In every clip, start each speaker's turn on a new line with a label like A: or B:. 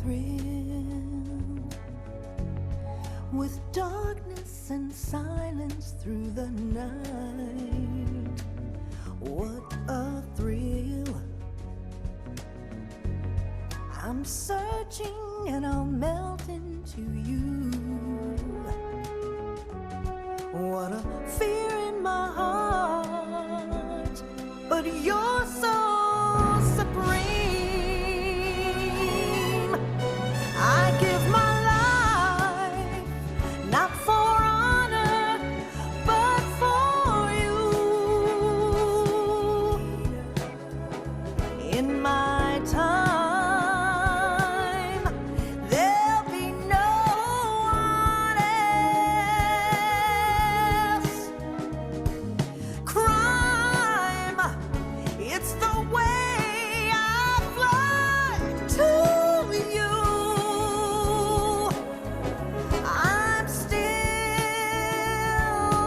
A: thrill with darkness and silence through the night. What a thrill. I'm searching and I'll melt into you. What a fear in my heart, but you're so supreme. I give my life, not for honor, but for you. In my time, there'll be no one else. Crime, it's the way I fly to you. I'm still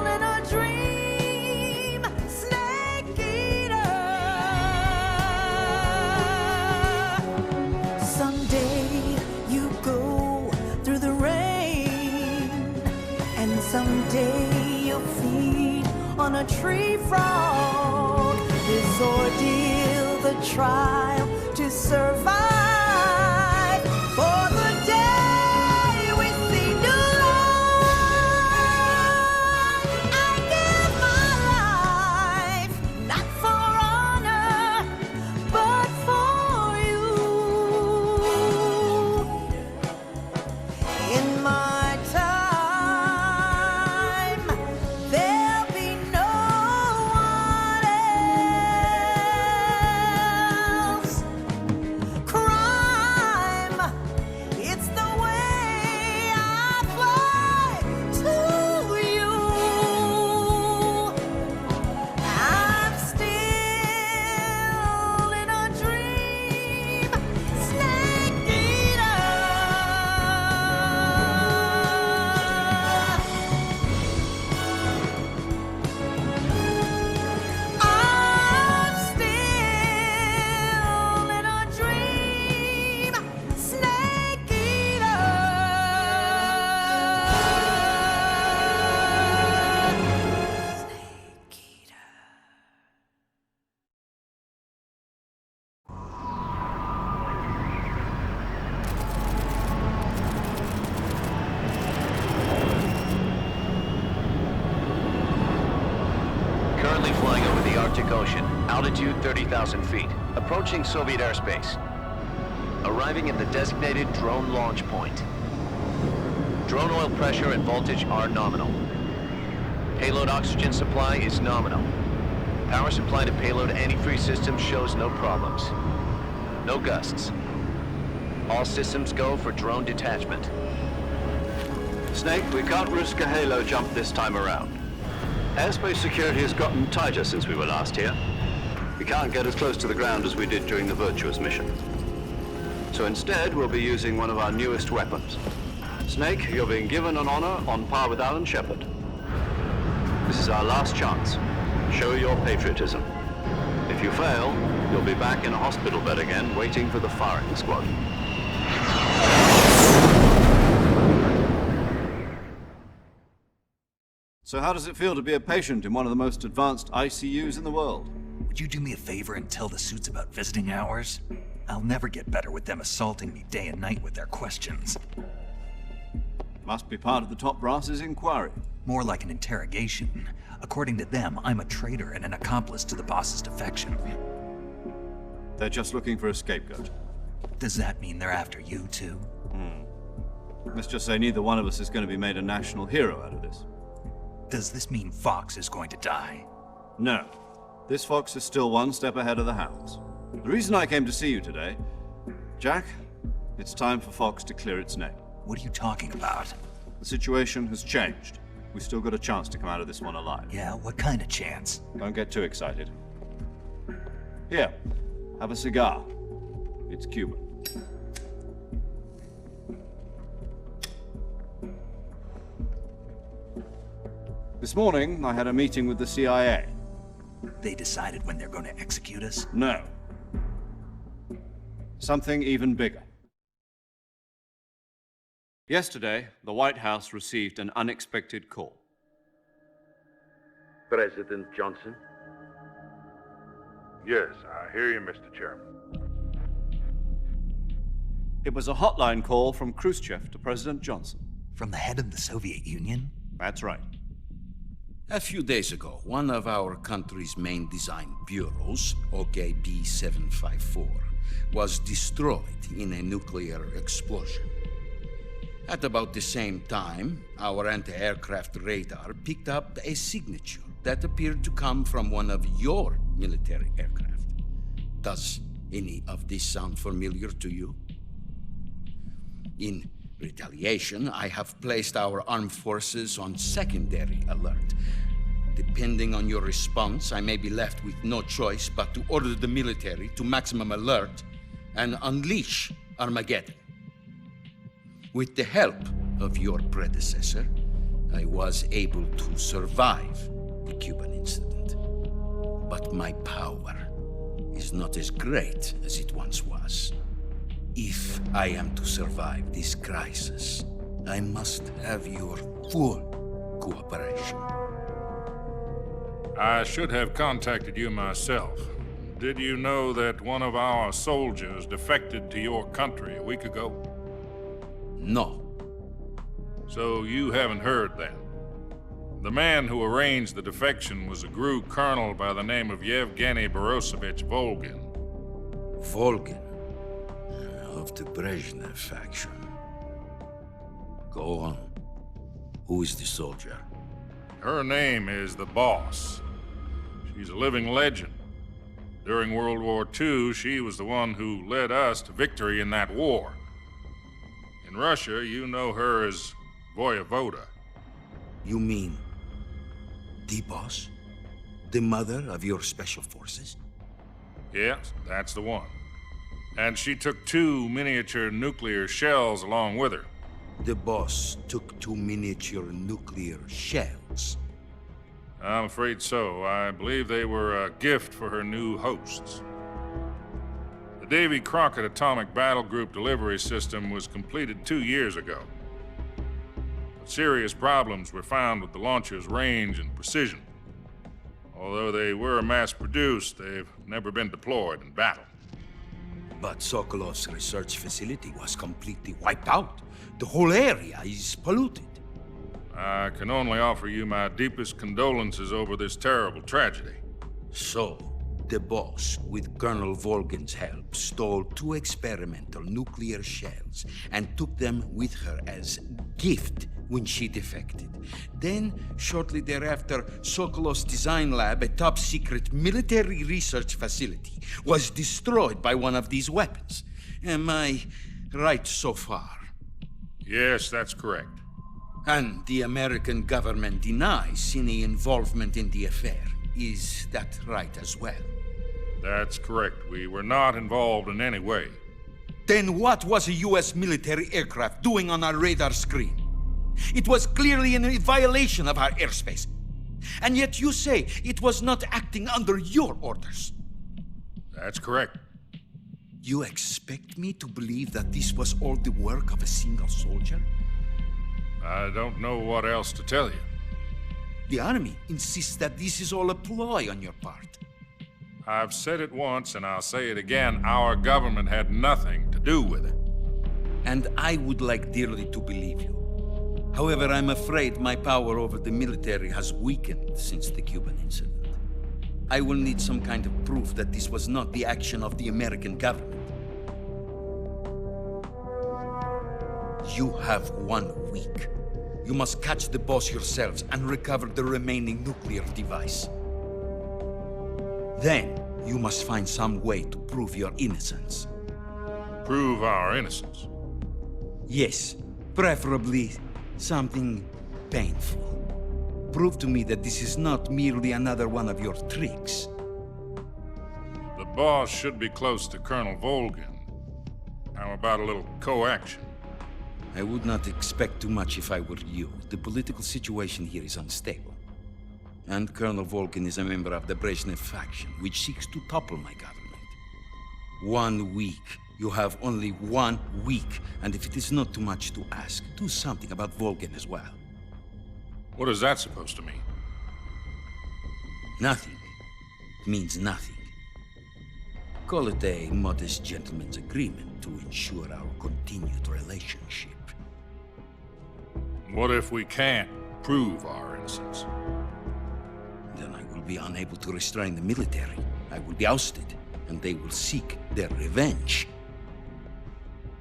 A: in a dream, snake eater. Someday you go through the rain, and someday you'll feed on a tree frog. This ordeal, the trial to survive, for the day we see new light. I give my life, not for honor, but for you. In my time, there'll be no one else. Crime, it's the way I fly to you. I'm still in a dream, snake eater. I'm still in a dream, snake eater. Snake eater.
B: Currently flying over the Arctic Ocean, altitude 30,000 feet, approaching Soviet airspace. Arriving at the designated drone launch point. Drone oil pressure and voltage are nominal. Payload oxygen supply is nominal. Power supply to payload antifreeze system shows no problems. No gusts. All systems go for drone detachment.
C: Snake, we can't risk a halo jump this time around. Airspace security has gotten tighter since we were last here. We can't get as close to the ground as we did during the Virtuous mission. So instead, we'll be using one of our newest weapons. Snake, you're being given an honor on par with Alan Shepard. This is our last chance. Show your patriotism. If you fail, you'll be back in a hospital bed again, waiting for the firing squad.
D: So how does it feel to be a patient in one of the most advanced ICUs in the world?
E: Would you do me a favor and tell the suits about visiting hours? I'll never get better with them assaulting me day and night with their questions.
D: Must be part of the top brass's inquiry.
E: More like an interrogation. According to them, I'm a traitor and an accomplice to the boss's defection.
D: They're just looking for a scapegoat.
E: Does that mean they're after you too?
D: Let's just say neither one of us is going to be made a national hero out of this.
E: Does this mean Fox is going to die?
D: No. This fox is still one step ahead of the hounds. The reason I came to see you today, Jack, it's time for Fox to clear its name.
E: What are you talking about?
D: The situation has changed. We still got a chance to come out of this one alive.
E: Yeah, what kind of chance?
D: Don't get too excited. Here, have a cigar. It's Cuban. This morning, I had a meeting with the CIA.
E: They decided when they're going to execute us?
D: No. Something even bigger. Yesterday, the White House received an unexpected call.
F: President Johnson?
G: Yes, I hear you, Mr. Chairman.
D: It was a hotline call from Khrushchev to President Johnson.
E: From the head of the Soviet Union?
D: That's right.
H: A few days ago, one of our country's main design bureaus, OKB 754, was destroyed in a nuclear explosion. At about the same time, our anti-aircraft radar picked up a signature that appeared to come from one of your military aircraft. Does any of this sound familiar to you? In retaliation, I have placed our armed forces on secondary alert. Depending on your response, I may be left with no choice but to order the military to maximum alert and unleash Armageddon. With the help of your predecessor, I was able to survive the Cuban incident. But my power is not as great as it once was. If I am to survive this crisis, I must have your full cooperation.
G: I should have contacted you myself. Did you know that one of our soldiers defected to your country a week ago?
H: No.
G: So you haven't heard then. The man who arranged the defection was a GRU colonel by the name of Yevgeny Borosovich Volgin.
H: Volgin, of the Brezhnev faction. Go on. Who is the soldier?
G: Her name is the Boss. She's a living legend. During World War II, she was the one who led us to victory in that war. In Russia, you know her as Voyevoda.
H: You mean the Boss? The mother of your special forces?
G: Yes, that's the one. And she took 2 miniature nuclear shells along with her.
H: The Boss took 2 miniature nuclear shells.
G: I'm afraid so. I believe they were a gift for her new hosts. The Davy Crockett Atomic Battle Group delivery system was completed 2 years ago. But serious problems were found with the launcher's range and precision. Although they were mass-produced, they've never been deployed in battle.
H: But Sokolov's research facility was completely wiped out. The whole area is polluted.
G: I can only offer you my deepest condolences over this terrible tragedy.
H: So, the Boss, with Colonel Volgin's help, stole 2 experimental nuclear shells and took them with her as gift when she defected. Then, shortly thereafter, Sokolov's design lab, a top-secret military research facility, was destroyed by one of these weapons. Am I right so far?
G: Yes, that's correct.
H: And the American government denies any involvement in the affair. Is that right as well?
G: That's correct. We were not involved in any way.
H: Then what was a U.S. military aircraft doing on our radar screen? It was clearly in violation of our airspace. And yet you say it was not acting under your orders.
G: That's correct.
H: You expect me to believe that this was all the work of a single soldier?
G: I don't know what else to tell you.
H: The Army insists that this is all a ploy on your part.
G: I've said it once and I'll say it again. Our government had nothing to do with it.
H: And I would like dearly to believe you. However, I'm afraid my power over the military has weakened since the Cuban incident. I will need some kind of proof that this was not the action of the American government. You have 1 week. You must catch the Boss yourselves and recover the remaining nuclear device. Then, you must find some way to prove your innocence.
G: Prove our innocence.
H: Yes, preferably something painful. Prove to me that this is not merely another one of your tricks.
G: The Boss should be close to Colonel Volgin. How about a little co-action?
H: I would not expect too much if I were you. The political situation here is unstable. And Colonel Volgin is a member of the Brezhnev faction, which seeks to topple my government. 1 week You have only 1 week, and if it is not too much to ask, do something about Volgin as well.
G: What is that supposed to mean?
H: Nothing. It means nothing. Call it a modest gentleman's agreement to ensure our continued relationship.
G: What if we can't prove our innocence?
H: Then I will be unable to restrain the military. I will be ousted, and they will seek their revenge.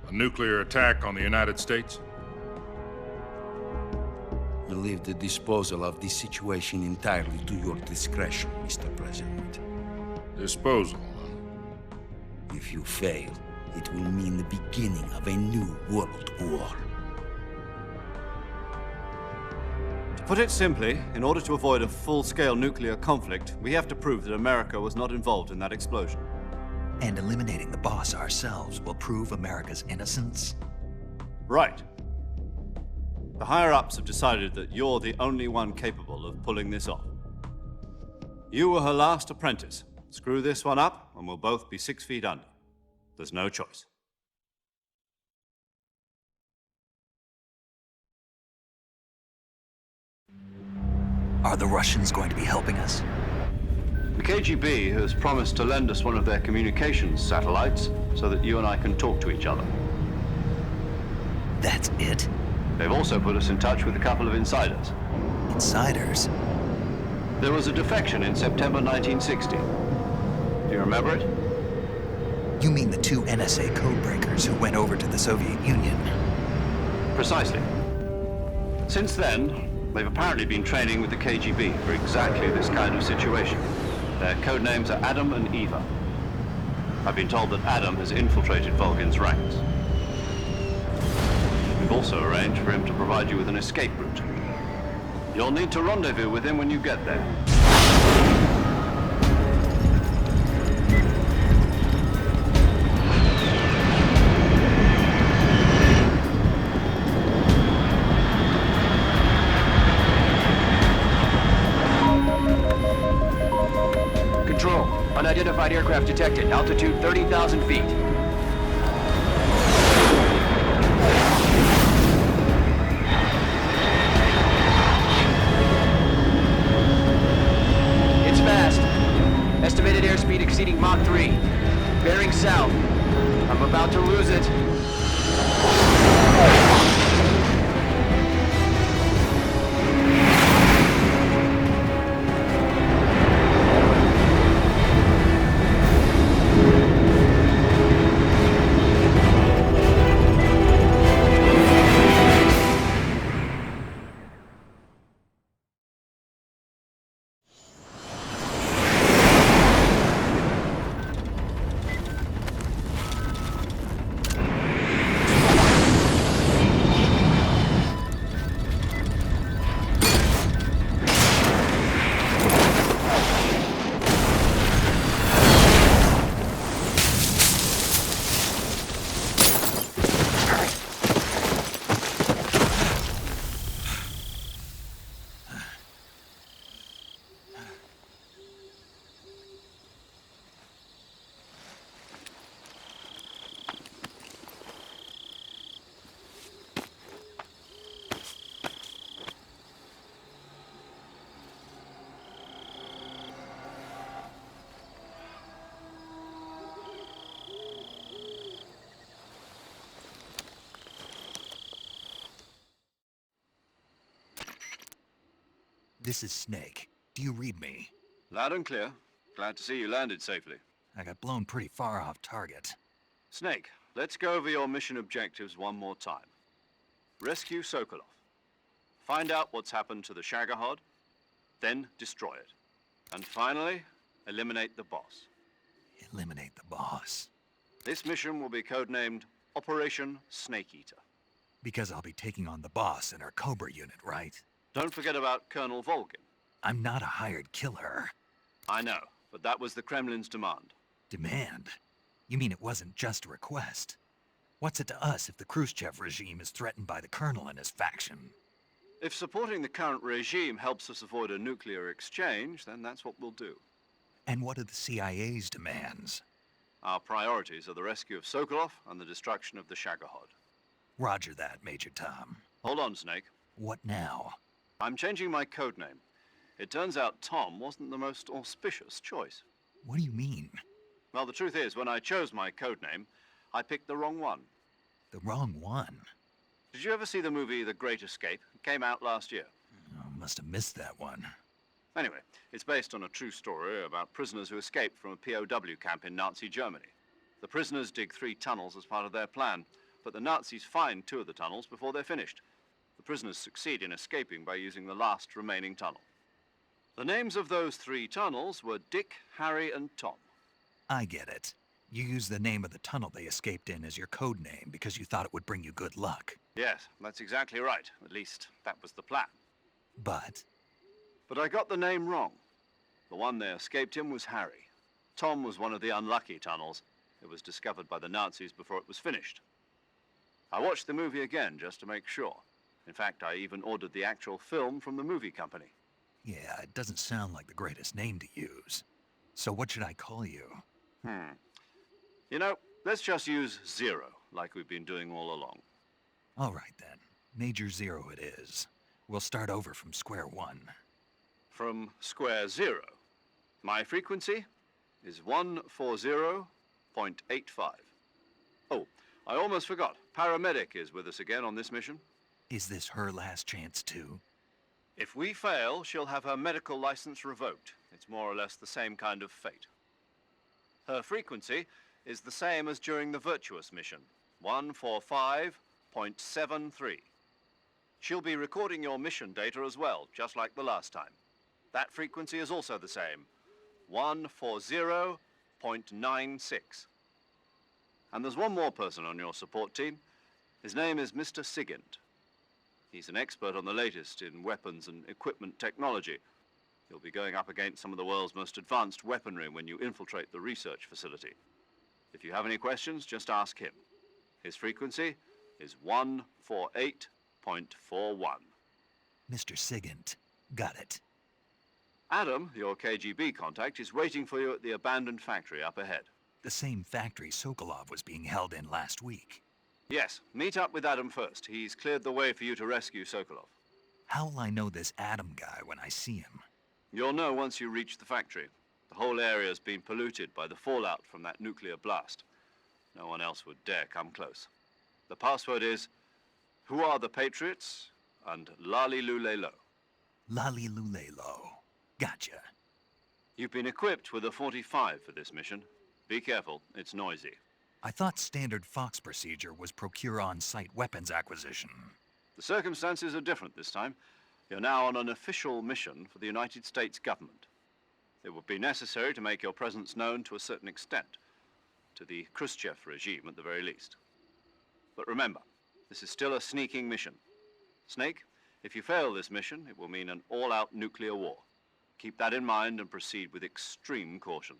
G: A nuclear attack on the United States?
H: I leave the disposal of this situation entirely to your discretion, Mr. President.
G: Disposal.
H: If you fail, it will mean the beginning of a new world war.
D: To put it simply, in order to avoid a full-scale nuclear conflict, we have to prove that America was not involved in that explosion.
E: And eliminating the boss ourselves will prove America's innocence?
D: Right. The higher-ups have decided that you're the only one capable of pulling this off. You were her last apprentice. Screw this one up, and we'll both be 6 feet under. There's no choice.
E: Are the Russians going to be helping us?
C: The KGB has promised to lend us one of their communications satellites so that you and I can talk to each other.
E: That's it?
C: They've also put us in touch with a couple of insiders.
E: Insiders?
C: There was a defection in September 1960. Do you remember it?
E: You mean the 2 NSA codebreakers who went over to the Soviet Union?
C: Precisely. Since then, they've apparently been training with the KGB for exactly this kind of situation. Their code names are Adam and Eva. I've been told that Adam has infiltrated Volgin's ranks. We've also arranged for him to provide you with an escape route. You'll need to rendezvous with him when you get there.
B: Control, unidentified aircraft detected. Altitude 30,000 feet. It's fast. Estimated airspeed exceeding Mach 3. Bearing south. I'm about to lose it.
E: This is Snake. Do you read me?
D: Loud and clear. Glad to see you landed safely.
E: I got blown pretty far off target.
D: Snake, let's go over your mission objectives one more time. Rescue Sokolov. Find out what's happened to the Shagohod, then destroy it. And finally, eliminate the boss.
E: Eliminate the boss.
D: This mission will be codenamed Operation Snake Eater.
E: Because I'll be taking on the boss in our Cobra unit, right?
D: Don't forget about Colonel Volgin.
E: I'm not a hired killer.
D: I know, but that was the Kremlin's demand.
E: Demand? You mean it wasn't just a request? What's it to us if the Khrushchev regime is threatened by the Colonel and his faction?
D: If supporting the current regime helps us avoid a nuclear exchange, then that's what we'll do.
E: And what are the CIA's demands?
D: our priorities are the rescue of Sokolov and the destruction of the Shagohod.
E: Roger that, Major Tom.
D: Hold on, Snake.
E: What now?
D: I'm changing my code name. It turns out Tom wasn't the most auspicious choice.
E: What do you mean?
D: Well, the truth is, when I chose my code name, I picked the wrong one.
E: The wrong one?
D: Did you ever see the movie The Great Escape? It came out last year.
E: Oh, must have missed that one.
D: Anyway, it's based on a true story about prisoners who escaped from a POW camp in Nazi Germany. The prisoners dig 3 tunnels as part of their plan, but the Nazis find 2 of the tunnels before they're finished. The prisoners succeed in escaping by using the last remaining tunnel. The names of those 3 tunnels were Dick, Harry, and Tom.
E: I get it. You used the name of the tunnel they escaped in as your code name because you thought it would bring you good luck.
D: Yes, that's exactly right. At least, that was the plan.
E: But
D: But I got the name wrong. The one they escaped in was Harry. Tom was one of the unlucky tunnels. It was discovered by the Nazis before it was finished. I watched the movie again just to make sure. In fact, I even ordered the actual film from the movie company.
E: yeah, it doesn't sound like the greatest name to use. So what should I call you?
D: You know, let's just use Zero, like we've been doing all along.
E: All right then. Major Zero it is. We'll start over from square one.
D: From square 0. My frequency is 140.85. Oh, I almost forgot. Paramedic is with us again on this mission.
E: Is this her last chance too?
D: If we fail, she'll have her medical license revoked. It's more or less the same kind of fate. Her frequency is the same as during the Virtuous mission, 145.73. She'll be recording your mission data as well, just like the last time. That frequency is also the same, 140.96. And there's one more person on your support team. His name is Mr. Sigint. He's an expert on the latest in weapons and equipment technology. You'll be going up against some of the world's most advanced weaponry when you infiltrate the research facility. If you have any questions, just ask him. His frequency is 148.41.
E: Mr. Sigint. Got it.
D: Adam, your KGB contact, is waiting for you at the abandoned factory up ahead.
E: The same factory Sokolov was being held in last week.
D: Yes, meet up with Adam first. He's cleared the way for you to rescue Sokolov.
E: How'll I know this Adam guy when I see him?
D: You'll know once you reach the factory. The whole area's been polluted by the fallout from that nuclear blast. No one else would dare come close. The password is, "Who are the Patriots?" and "Lali Lulelo."
E: Lali Lulelo. Gotcha.
D: You've been equipped with a 45 for this mission. Be careful, it's noisy.
E: I thought standard Fox procedure was procure on-site weapons acquisition.
D: The circumstances are different this time. You're now on an official mission for the United States government. It would be necessary to make your presence known to a certain extent, to the Khrushchev regime at the very least. But remember, this is still a sneaking mission. Snake, if you fail this mission, it will mean an all-out nuclear war. Keep that in mind and proceed with extreme caution.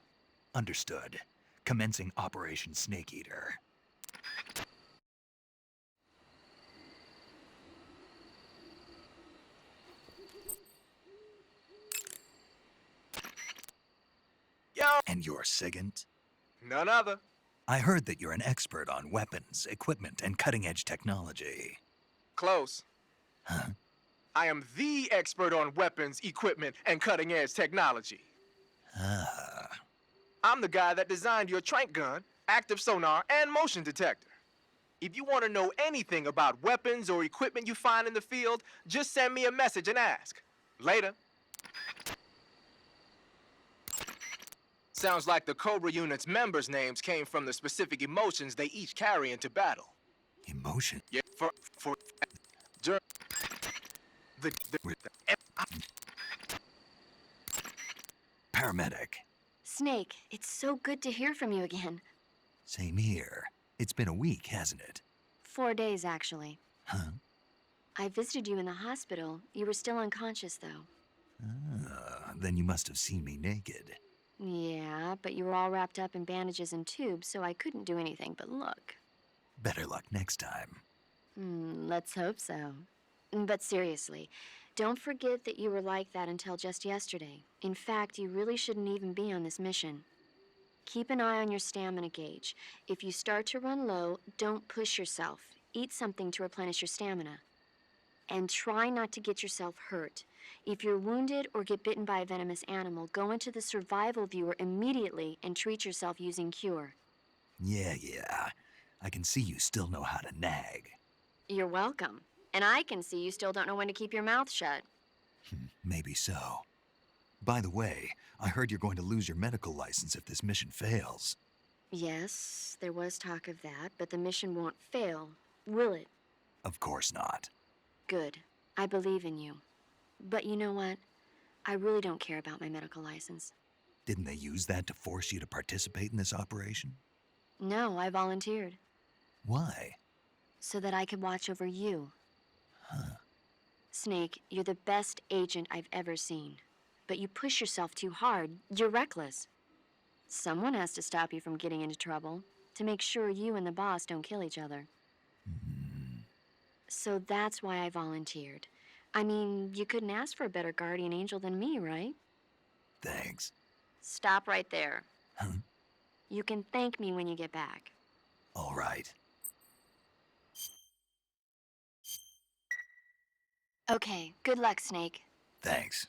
E: Understood. Commencing Operation Snake Eater.
F: Yo!
E: And you're Sigint?
F: None other.
E: I heard that you're an expert on weapons, equipment, and cutting-edge technology.
F: Close.
E: Huh?
F: I am the expert on weapons, equipment, and cutting-edge technology.
E: Ah.
F: I'm the guy that designed your trank gun, active sonar, and motion detector. If you want to know anything about weapons or equipment you find in the field, just send me a message and ask. Later. Sounds like the Cobra unit's members' names came from the specific emotions they each carry into battle.
E: Emotion?
F: Yeah, during
E: Paramedic.
I: Snake, it's so good to hear from you again.
E: Same here. It's been a week, hasn't it?
I: 4 days, actually.
E: Huh?
I: I visited you in the hospital. You were still unconscious, though.
E: Ah, then you must have seen me naked.
I: Yeah, but you were all wrapped up in bandages and tubes, so I couldn't do anything but look.
E: Better luck next time.
I: Let's hope so. But seriously, don't forget that you were like that until just yesterday. In fact, you really shouldn't even be on this mission. Keep an eye on your stamina gauge. If you start to run low, don't push yourself. Eat something to replenish your stamina. And try not to get yourself hurt. If you're wounded or get bitten by a venomous animal, go into the survival viewer immediately and treat yourself using Cure.
E: Yeah. I can see you still know how to nag.
I: You're welcome. And I can see you still don't know when to keep your mouth shut.
E: Maybe so. By the way, I heard you're going to lose your medical license if this mission fails.
I: Yes, there was talk of that, but the mission won't fail, will it?
E: Of course not.
I: Good. I believe in you. But you know what? I really don't care about my medical license.
E: Didn't they use that to force you to participate in this operation?
I: No, I volunteered.
E: Why?
I: So that I could watch over you.
E: Huh.
I: Snake, you're the best agent I've ever seen. But you push yourself too hard. You're reckless. Someone has to stop you from getting into trouble, to make sure you and the boss don't kill each other. So that's why I volunteered. I mean, you couldn't ask for a better guardian angel than me, right?
E: Thanks.
I: Stop right there.
E: Huh?
I: You can thank me when you get back.
E: All right.
I: Okay, good luck, Snake.
E: Thanks.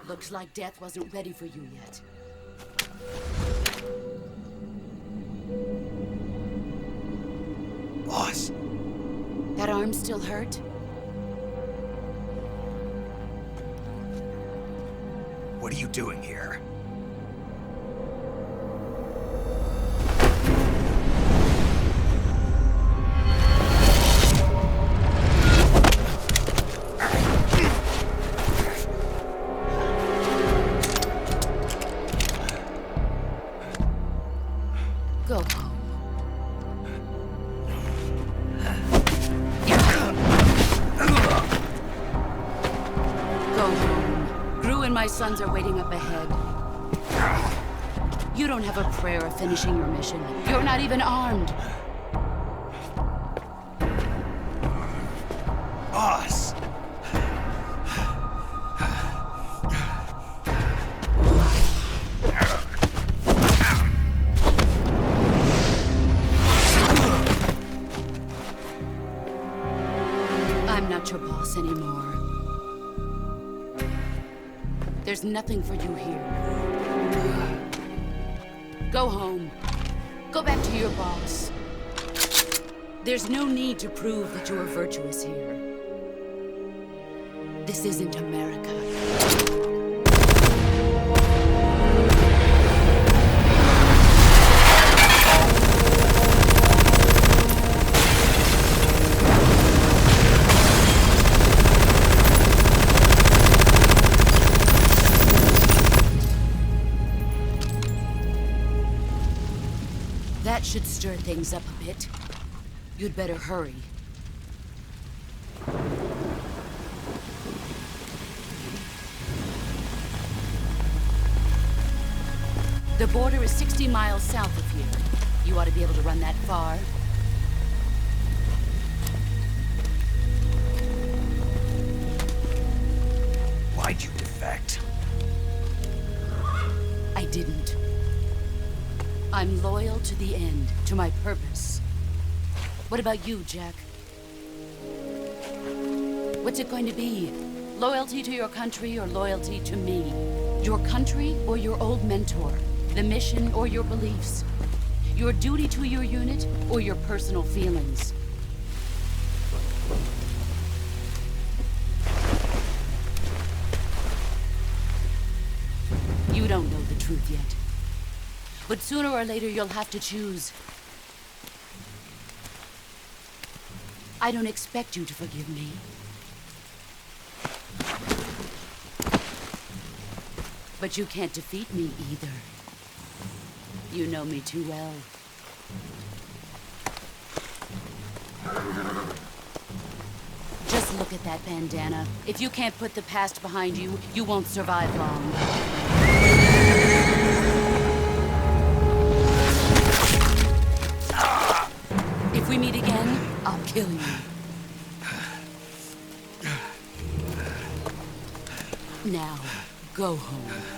J: Looks like death wasn't ready for you yet.
E: Boss!
J: That arm still hurt?
E: What are you doing here?
J: Go home. Go home. Gru and my sons are waiting up ahead. You don't have a prayer of finishing your mission. You're not even armed.
E: Boss!
J: I'm not your boss anymore. There's nothing for you here. Go home. Go back to your boss. There's no need to prove that you are virtuous here. This isn't America. That should stir things up a bit. You'd better hurry. The border is 60 miles south of here. You ought to be able to run that far.
E: Why'd you defect?
J: I didn't. I'm loyal to the end, to my purpose. What about you, Jack? What's it going to be? Loyalty to your country or loyalty to me? Your country or your old mentor? The mission or your beliefs? Your duty to your unit or your personal feelings? You don't know the truth yet. But sooner or later you'll have to choose. I don't expect you to forgive me. But you can't defeat me either. You know me too well. Just look at that bandana. If you can't put the past behind you, you won't survive long. If we meet again, I'll kill you. Now, go home.